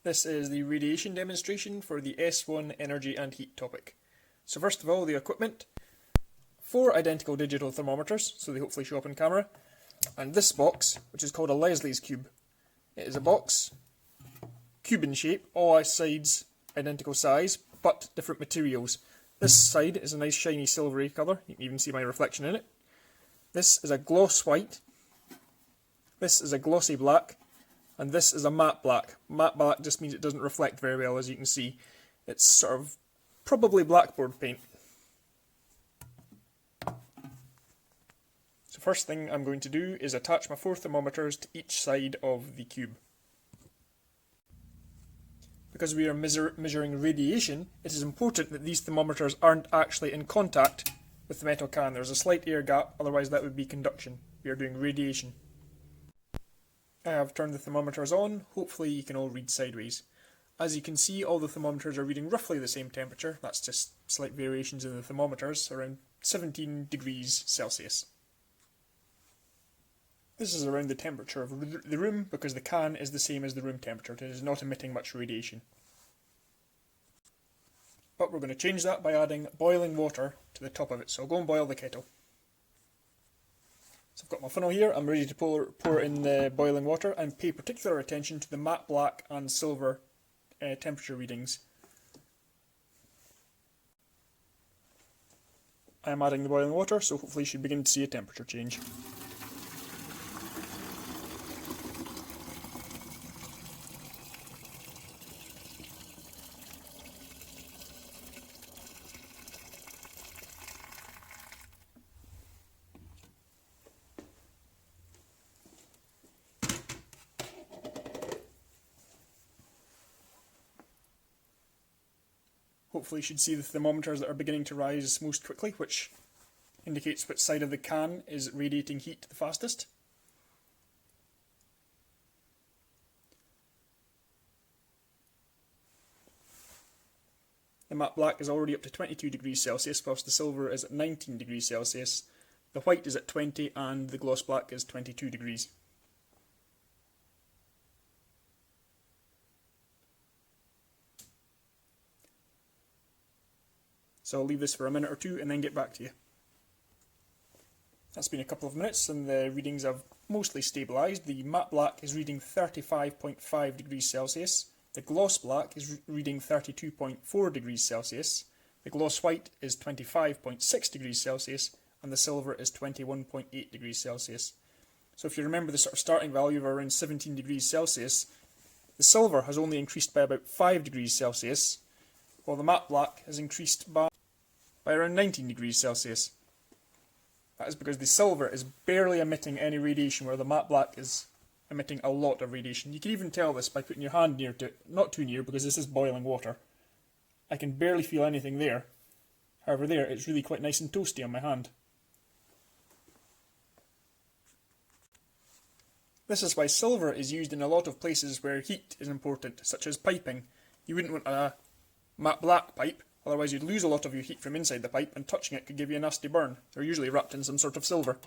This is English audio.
This is the radiation demonstration for the S1 energy and heat topic. So first of all, the equipment. 4 identical digital thermometers, so they hopefully show up in camera. And this box, which is called a Leslie's cube. It is a box, cube in shape, all sides identical size, but different materials. This side is a nice shiny silvery colour, you can even see my reflection in it. This is a gloss white, this is a glossy black, and this is a matte black. Matte black just means it doesn't reflect very well, as you can see. It's sort of probably blackboard paint. So first thing I'm going to do is attach my 4 thermometers to each side of the cube. Because we are measuring radiation, it is important that these thermometers aren't actually in contact with the metal can. There's a slight air gap, otherwise that would be conduction. We are doing radiation. I have turned the thermometers on, hopefully you can all read sideways. As you can see, all the thermometers are reading roughly the same temperature, that's just slight variations in the thermometers, around 17 degrees Celsius. This is around the temperature of the room because the can is the same as the room temperature, it is not emitting much radiation. But we're going to change that by adding boiling water to the top of it, so I'll go and boil the kettle. So I've got my funnel here, I'm ready to pour in the boiling water and pay particular attention to the matte black and silver temperature readings. I am adding the boiling water, so hopefully you should begin to see a temperature change. Hopefully you should see the thermometers that are beginning to rise most quickly, which indicates which side of the can is radiating heat the fastest. The matte black is already up to 22 degrees Celsius, whilst the silver is at 19 degrees Celsius. The white is at 20 and the gloss black is 22 degrees. So I'll leave this for a minute or two and then get back to you. That's been a couple of minutes and the readings have mostly stabilised. The matte black is reading 35.5 degrees Celsius. The gloss black is reading 32.4 degrees Celsius. The gloss white is 25.6 degrees Celsius and the silver is 21.8 degrees Celsius. So if you remember the sort of starting value of around 17 degrees Celsius, the silver has only increased by about 5 degrees Celsius, while the matte black has increased by around 19 degrees Celsius. That is because the silver is barely emitting any radiation, where the matte black is emitting a lot of radiation. You can even tell this by putting your hand near to it, not too near because this is boiling water. I can barely feel anything there. However, there it's really quite nice and toasty on my hand. This is why silver is used in a lot of places where heat is important, such as piping. You wouldn't want a matte black pipe, otherwise you'd lose a lot of your heat from inside the pipe and touching it could give you a nasty burn. They're usually wrapped in some sort of silver.